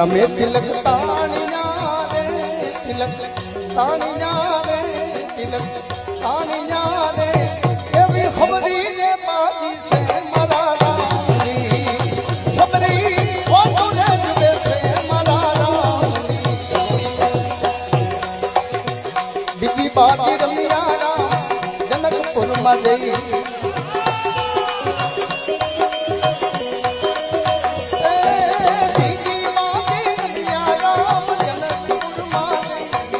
રમે તિલક તાણીના રે તિલક તાણીના રે તિલક તાણીના રે એવી ખબરી ને મારી છે મારા રામની સબરી ઓટો રે બેસે મારા રામની બીજી બાકી રમિયા જનકપુરમાં જઈ